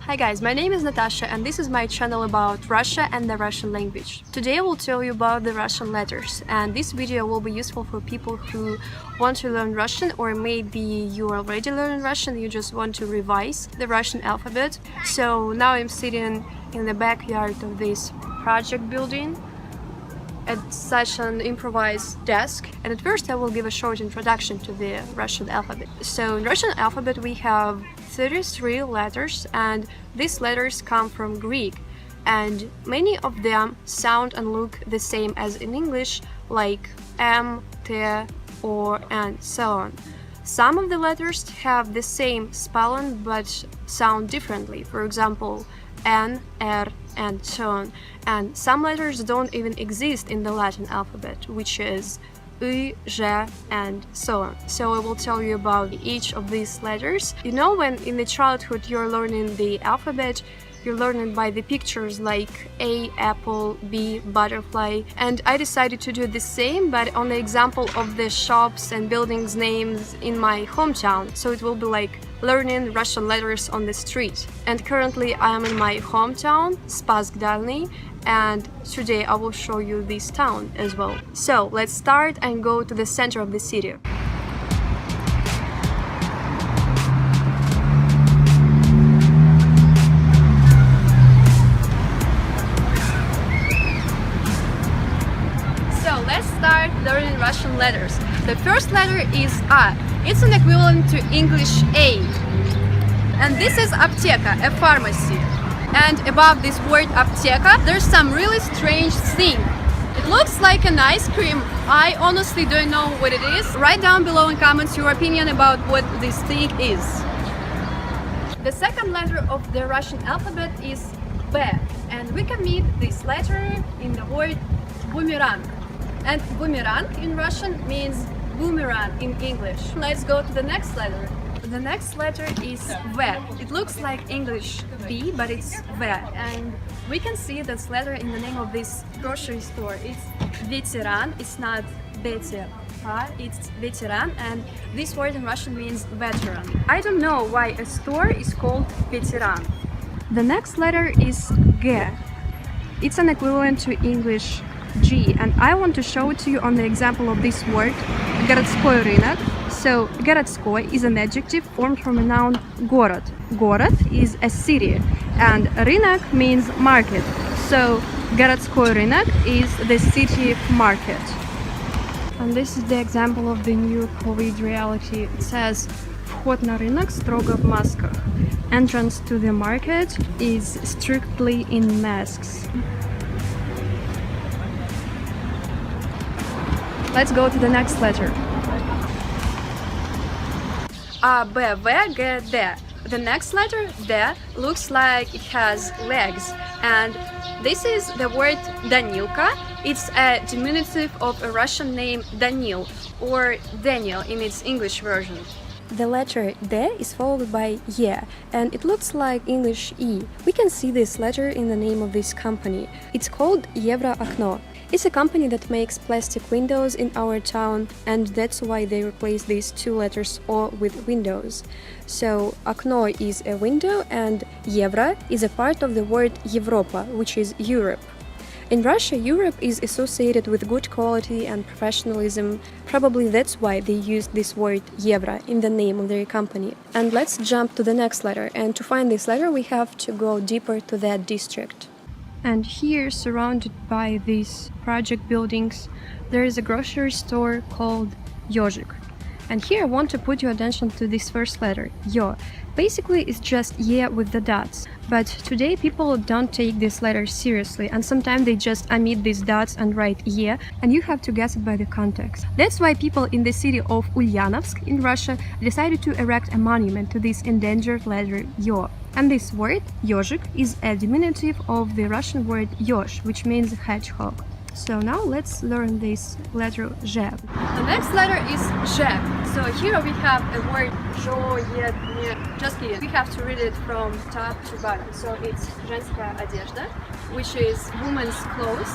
Hi guys, my name is Natasha and this is my channel about Russia and the Russian language. Today I will tell you about the Russian letters, and this video will be useful for people who want to learn Russian, or maybe you already learn Russian, you just want to revise the Russian alphabet. So now I'm sitting in the backyard of this project building at such an improvised desk, and at first I will give a short introduction to the Russian alphabet. So in Russian alphabet we have 33 letters, and these letters come from Greek, and many of them sound and look the same as in English, like M, T, O, and so on. Some of the letters have the same spelling but sound differently, for example N, R, and so on. And some letters don't even exist in the Latin alphabet, which is Y, J, and so on. So I will tell you about each of these letters. You know, when in the childhood you're learning the alphabet, you're learning by the pictures like A, apple, B, butterfly, and I decided to do the same, but on the example of the shops and buildings names in my hometown. So it will be like learning Russian letters on the street. And currently I am in my hometown, Spassk-Dalny, and today I will show you this town as well. So let's start and go to the center of the city. So let's start learning Russian letters. The first letter is A. It's an equivalent to English A. And this is apteka, a pharmacy. And above this word apteka, there's some really strange thing. It looks like an ice cream. I honestly don't know what it is. Write down below in comments your opinion about what this thing is. The second letter of the Russian alphabet is B, and we can meet this letter in the word boomerang. And boomerang in Russian means boomerang in English. Let's go to the next letter. The next letter is V. It looks like English B, but it's V. And we can see this letter in the name of this grocery store. It's veteran, it's not veter, it's veteran, and this word in Russian means veteran. I don't know why a store is called veteran. The next letter is G. It's an equivalent to English G, and I want to show it to you on the example of this word, городской рынок. So, городской is an adjective formed from a noun город. Город is a city, and рынок means market. So, городской рынок is the city market. And this is the example of the new COVID reality. It says, вход на рынок строго в масках. Entrance to the market is strictly in masks. Let's go to the next letter. A, B, V, G, D. The next letter, D, looks like it has legs, and this is the word Danilka. It's a diminutive of a Russian name Danil, or Daniel in its English version. The letter D is followed by Y, and it looks like English E. We can see this letter in the name of this company. It's called Евроокно. It's a company that makes plastic windows in our town, and that's why they replace these two letters O with windows. So окно is a window, and Евро is a part of the word Европа, which is Europe. In Russia, Europe is associated with good quality and professionalism. Probably that's why they used this word Евро in the name of their company. And let's jump to the next letter, and to find this letter we have to go deeper to that district. And here, surrounded by these project buildings, there is a grocery store called Ежик. And here I want to put your attention to this first letter, Yo. Basically, it's just Ye with the dots. But today people don't take this letter seriously, and sometimes they just omit these dots and write Ye, and you have to guess it by the context. That's why people in the city of Ulyanovsk in Russia decided to erect a monument to this endangered letter Yo. And this word, ежик, is a diminutive of the Russian word ёж, which means hedgehog. So now let's learn this letter Z. The next letter is Z. So here we have a word just kidding. We have to read it from top to bottom. So it's женская одежда, which is woman's clothes.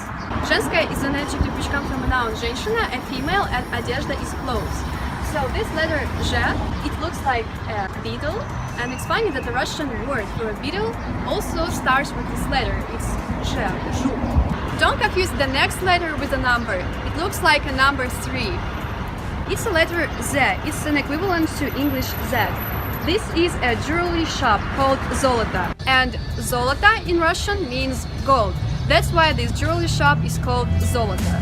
Женская is an adjective which comes from a noun женщина, a female, and одежда is clothes. So this letter Z, it looks like a beetle, And it's funny that the Russian word for a beetle also starts with this letter. It's zhe, zhu. Don't confuse the next letter with a number. It looks like a number 3. It's a letter Z. It's an equivalent to English Z. This is a jewelry shop called Zolota. And Zolota in Russian means gold. That's why this jewelry shop is called Zolota.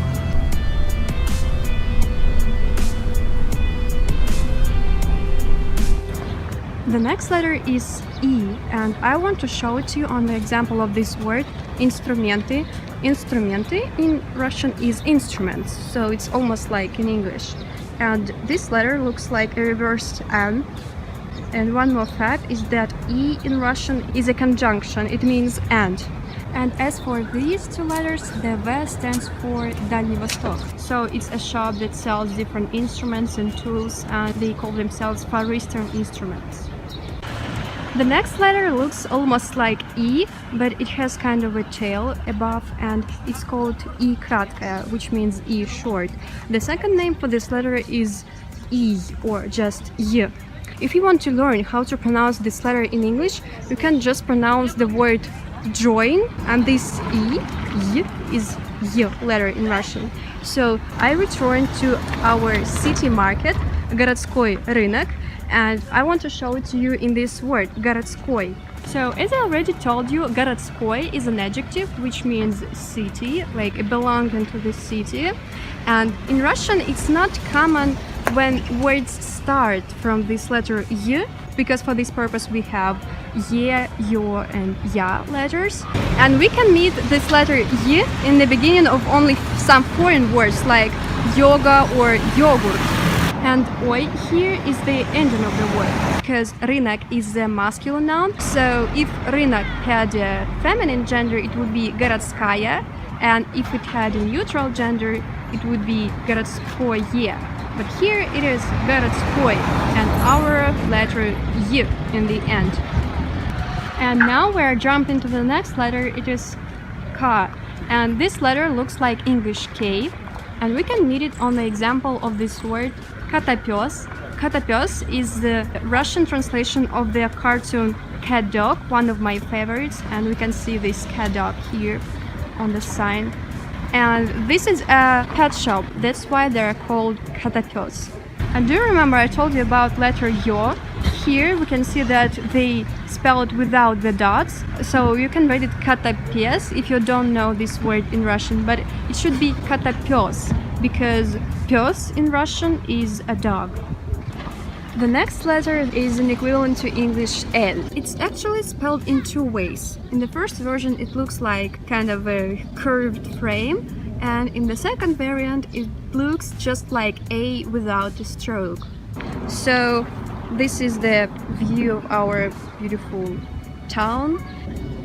The next letter is E, and I want to show it to you on the example of this word, instrumenty. Instrumenty in Russian is instruments, so it's almost like in English. And this letter looks like a reversed N. And one more fact is that E in Russian is a conjunction, it means and. And as for these two letters, the V stands for Дальний Восток. So it's a shop that sells different instruments and tools, and they call themselves Far Eastern Instruments. The next letter looks almost like E, but it has kind of a tail above, and it's called I краткая, which means E short. The second name for this letter is I, or just Y. If you want to learn how to pronounce this letter in English, you can just pronounce the word join, and this Y is Y letter in Russian. So I returned to our city market, городской рынок, and I want to show it to you in this word, городской. So as I already told you, городской is an adjective which means city, like belonging to the city. And in Russian it's not common when words start from this letter Y, because for this purpose we have ye, yo and ya letters. And we can meet this letter Y in the beginning of only some foreign words like yoga or yogurt. And oi here is the ending of the word, because рынок is a masculine noun. So if рынок had a feminine gender, it would be городская, and if it had a neutral gender, it would be городское. But here it is городской, and our letter Y in the end. And now we're jumping to the next letter. It is K, and this letter looks like English K, and we can meet it on the example of this word котопёс. Котопёс is the Russian translation of the cartoon Cat Dog, one of my favorites, and we can see this cat dog here on the sign. And this is a pet shop, that's why they're called котопёс. And do you remember I told you about letter Yo? Here we can see that they spell it without the dots, so you can write it котопес if you don't know this word in Russian, but it should be котопёс, because pёс in Russian is a dog. The next letter is an equivalent to English L. It's actually spelled in two ways. In the first version it looks like kind of a curved frame, and in the second variant it looks just like A without a stroke. So this is the view of our beautiful town.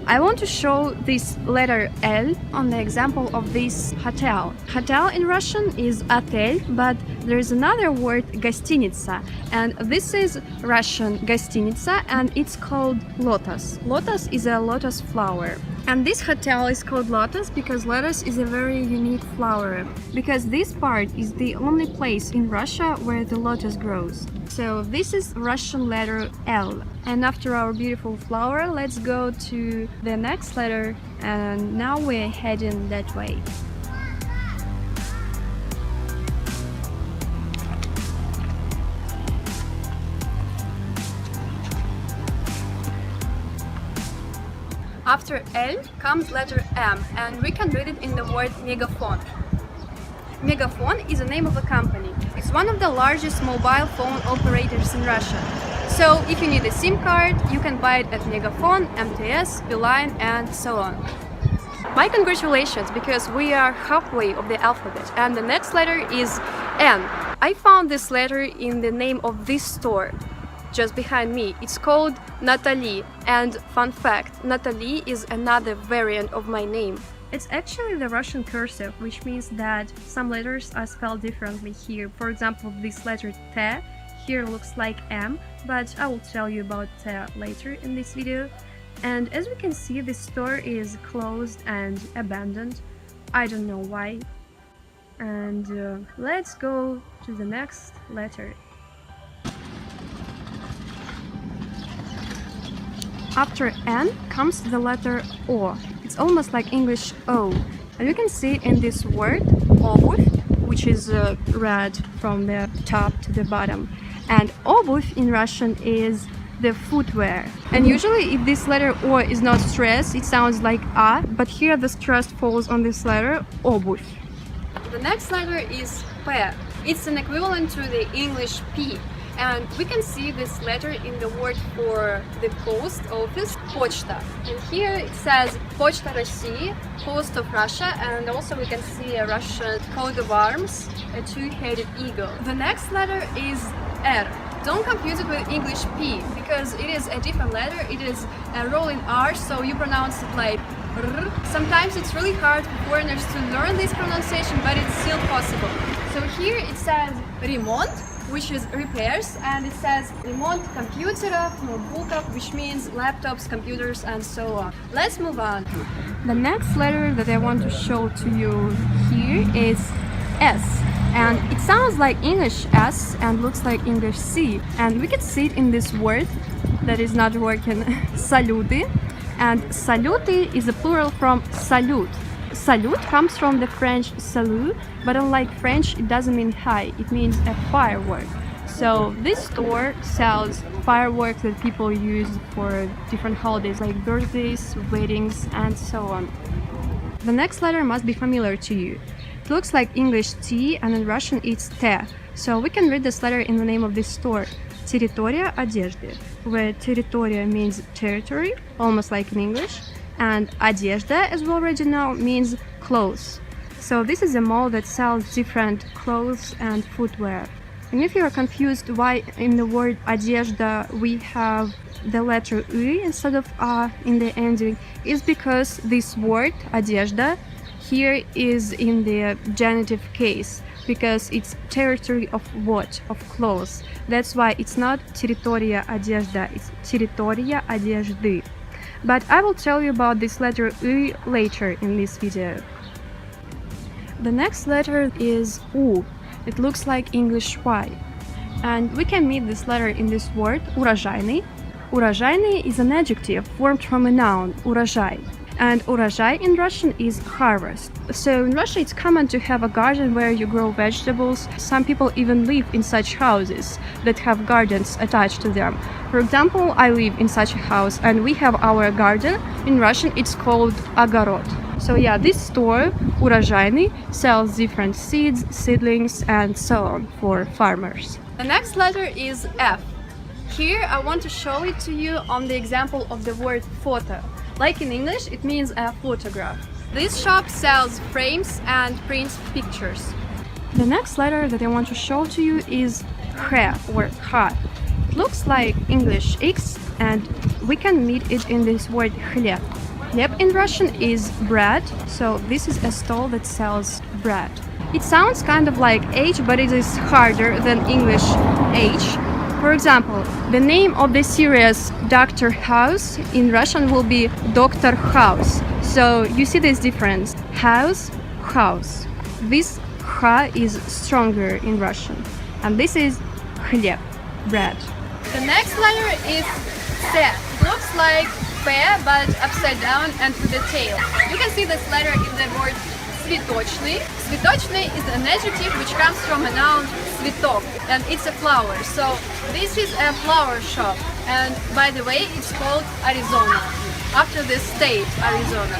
I want to show this letter L on the example of this hotel. Hotel in Russian is отель, but there is another word гостиница, and this is Russian гостиница, and it's called lotus. Lotus is a lotus flower. And this hotel is called Lotus because lotus is a very unique flower, because this part is the only place in Russia where the lotus grows. So this is Russian letter L. And after our beautiful flower, let's go to the next letter, and now we're heading that way. After L comes letter M, and we can read it in the word megaphone. Megaphone is the name of a company. It's one of the largest mobile phone operators in Russia. So if you need a SIM card, you can buy it at Megaphone, MTS, Beeline, and so on. My congratulations, because we are halfway of the alphabet, and the next letter is N. I found this letter in the name of this store just behind me. It's called Natalie, and fun fact, Natalie is another variant of my name. It's actually the Russian cursive, which means that some letters are spelled differently here. For example, this letter T here looks like M, but I will tell you about T later in this video. And as we can see, this store is closed and abandoned. I don't know why. And let's go to the next letter. After N comes the letter O. It's almost like English O. And you can see in this word, обувь, which is read from the top to the bottom. And обувь in Russian is the footwear. And usually if this letter O is not stressed, it sounds like A, but here the stress falls on this letter, обувь. The next letter is P. It's an equivalent to the English P. And we can see this letter in the word for the post office, почта. And here it says Почта России, Post of Russia, and also we can see a Russian coat of arms, a two-headed eagle. The next letter is R. Don't confuse it with English P, because it is a different letter. It is a rolling R, so you pronounce it like R. Sometimes it's really hard for foreigners to learn this pronunciation, but it's still possible. So here it says ремонт, which is repairs, and it says ремонт компьютеров, ноутбуков, which means laptops, computers, and so on. Let's move on. The next letter that I want to show to you here is S. And it sounds like English S and looks like English C. And we can see it in this word that is not working, saluty. And saluty is a plural from salute. Salute comes from the French salut, but unlike French, it doesn't mean hi, it means a firework. So this store sells fireworks that people use for different holidays like birthdays, weddings, and so on. The next letter must be familiar to you. It looks like English T, and in Russian it's T. So we can read this letter in the name of this store, Территория одежды, where территория means territory, almost like in English, and одежда, as we already know, means clothes. So this is a mall that sells different clothes and footwear. And if you are confused why in the word одежда we have the letter U instead of A in the ending, is because this word одежда here is in the genitive case, because it's territory of what? Of clothes. That's why it's not территория одежда, it's территория одежды. But I will tell you about this letter U later in this video. The next letter is U. It looks like English Y. And we can meet this letter in this word, урожайный. Урожайный is an adjective formed from a noun, урожай. And урожай in Russian is harvest. So in Russia it's common to have a garden where you grow vegetables. Some people even live in such houses that have gardens attached to them. For example, I live in such a house and we have our garden. In Russian it's called огород. So yeah, this store, урожайный, sells different seeds, seedlings, and so on for farmers. The next letter is F. Here I want to show it to you on the example of the word photo. Like in English, it means a photograph. This shop sells frames and prints pictures. The next letter that I want to show to you is H or H. It looks like English X, and we can meet it in this word хлеб. Хлеб in Russian is bread, so this is a stall that sells bread. It sounds kind of like H, but it is harder than English H. For example, the name of the series Doctor House in Russian will be Doctor House. So you see this difference. House, house. This H is stronger in Russian. And this is хлеб, bread. The next letter is C. It looks like P, but upside down and with a tail. You can see this letter in the word цветочный. Цветочный is an adjective which comes from a noun цветок, and it's a flower. So this is a flower shop, and by the way, it's called Arizona, after the state Arizona.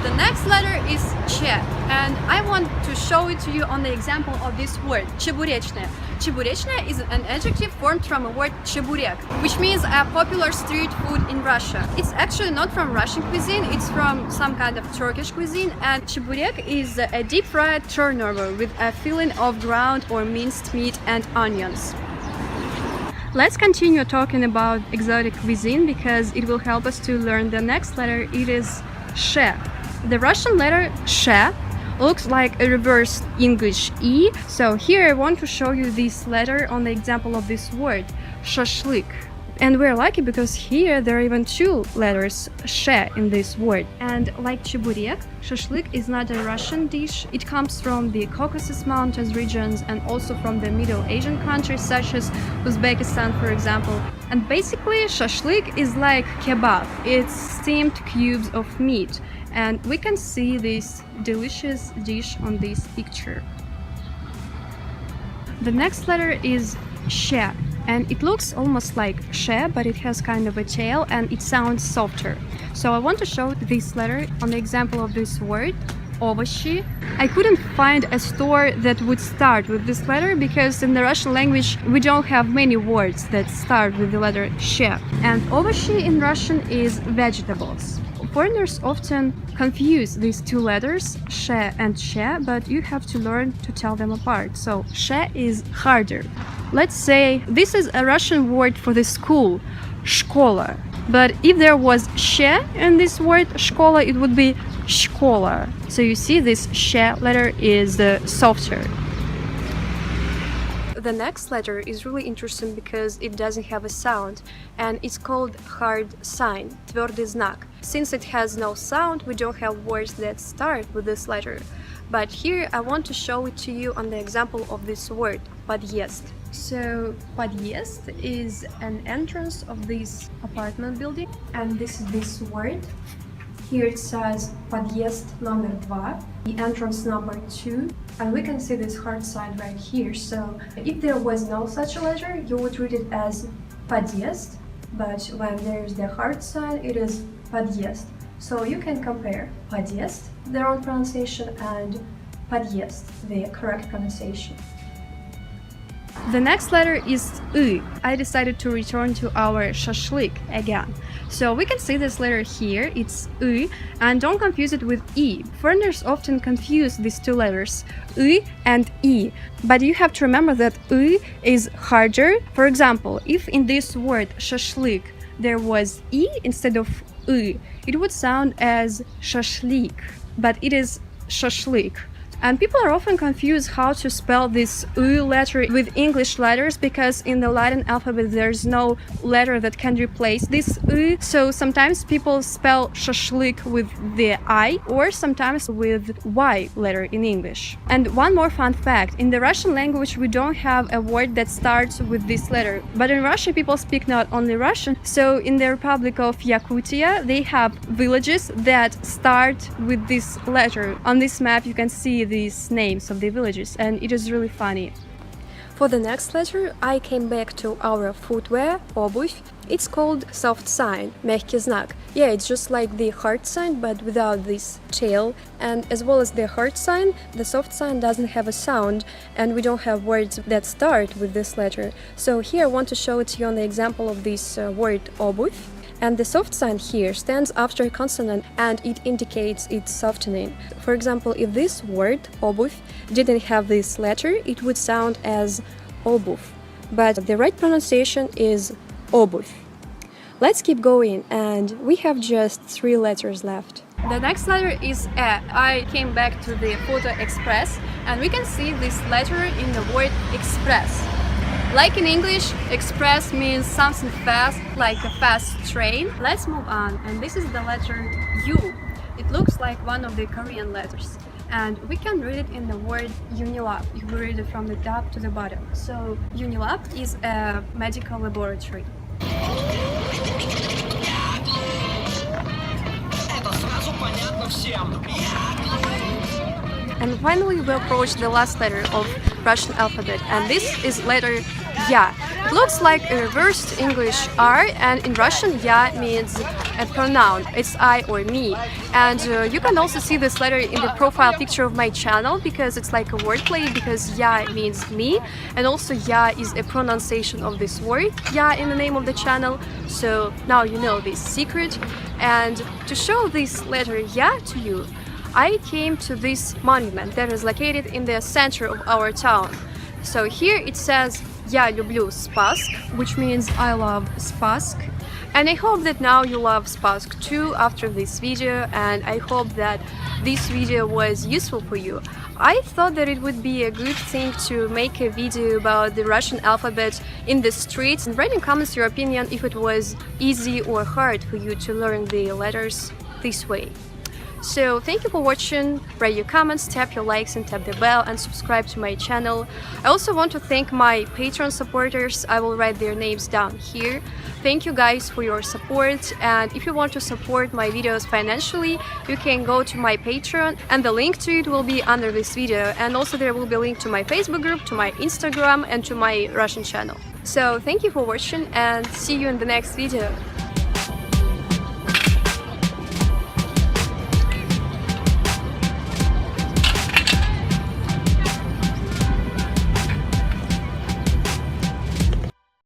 The next letter is Ч, and I want to show it to you on the example of this word, чебуречная. Чебуречная is an adjective formed from a word чебурек, which means a popular street food in Russia. It's actually not from Russian cuisine, it's from some kind of Turkish cuisine, and чебурек is a deep-fried turnover with a filling of ground or minced meat and onions. Let's continue talking about exotic cuisine because it will help us to learn the next letter. It is Sh. The Russian letter Sh looks like a reversed English E. So here I want to show you this letter on the example of this word, Shashlik. And we're lucky because here there are even two letters she in this word. And like cheburek, shashlik is not a Russian dish. It comes from the Caucasus Mountains regions and also from the Middle Asian countries such as Uzbekistan, for example. And basically shashlik is like kebab. It's steamed cubes of meat. And we can see this delicious dish on this picture. The next letter is she, and it looks almost like she, but it has kind of a tail and it sounds softer. So I want to show this letter on the example of this word, овощи. I couldn't find a store that would start with this letter because in the Russian language we don't have many words that start with the letter she. And овощи in Russian is vegetables. Foreigners often confuse these two letters, she and she, but you have to learn to tell them apart. So she is harder. Let's say this is a Russian word for the school, школа. But if there was she in this word, школа, it would be школа. So you see this she letter is softer. The next letter is really interesting because it doesn't have a sound, and it's called hard sign, твердый знак. Since it has no sound, we don't have words that start with this letter. But here I want to show it to you on the example of this word, подъезд. So подъезд is an entrance of this apartment building, and this is this word. Here it says подъезд номер 2, the entrance number 2, and we can see this hard sign right here. So if there was no such a letter, you would read it as подъезд, but when there's the hard sign, it is подъезд. So you can compare подъезд, the wrong pronunciation, and подъезд, the correct pronunciation. The next letter is I. I decided to return to our shashlik again. So we can see this letter here, it's I, and don't confuse it with E. Foreigners often confuse these two letters, I and E. But you have to remember that I is harder. For example, if in this word shashlik there was E instead of I, it would sound as shashlik, but it is shashlik. And people are often confused how to spell this U letter with English letters because in the Latin alphabet there's no letter that can replace this U. So sometimes people spell shashlik with the I or sometimes with Y letter in English. And one more fun fact, in the Russian language we don't have a word that starts with this letter. But in Russia people speak not only Russian, so in the Republic of Yakutia they have villages that start with this letter. On this map you can see these names of the villages, and it is really funny. For the next letter, I came back to our footwear, обувь. It's called soft sign, мягкий знак. Yeah, it's just like the hard sign, but without this tail. And as well as the hard sign, the soft sign doesn't have a sound, and we don't have words that start with this letter. So here I want to show it to you on the example of this word обувь. And the soft sign here stands after a consonant and it indicates its softening. For example, if this word, обувь, didn't have this letter, it would sound as обувь. But the right pronunciation is обувь. Let's keep going, and we have just 3 letters left. The next letter is E. I came back to the Photo Express, and we can see this letter in the word express. Like in English, express means something fast, like a fast train. Let's move on, and this is the letter U. It looks like one of the Korean letters, and we can read it in the word Unilab. You can read it from the top to the bottom. So Unilab is a medical laboratory. And finally we approach the last letter of Russian alphabet, and this is letter Ya. It looks like a reversed English R, and in Russian Ya means a pronoun. It's I or me. And you can also see this letter in the profile picture of my channel because it's like a wordplay, because Ya means me, and also Ya is a pronunciation of this word Ya in the name of the channel. So now you know this secret. And to show this letter Ya to you, I came to this monument that is located in the center of our town. So here it says Я люблю Spassk, which means I love Spassk. And I hope that now you love Spassk too after this video, and I hope that this video was useful for you. I thought that it would be a good thing to make a video about the Russian alphabet in the streets, and write in comments your opinion if it was easy or hard for you to learn the letters this way. So thank you for watching, write your comments, tap your likes and tap the bell and subscribe to my channel. I also want to thank my Patreon supporters. I will write their names down here. Thank you guys for your support, and if you want to support my videos financially, you can go to my Patreon and the link to it will be under this video, and also there will be a link to my Facebook group, to my Instagram and to my Russian channel. So thank you for watching and see you in the next video.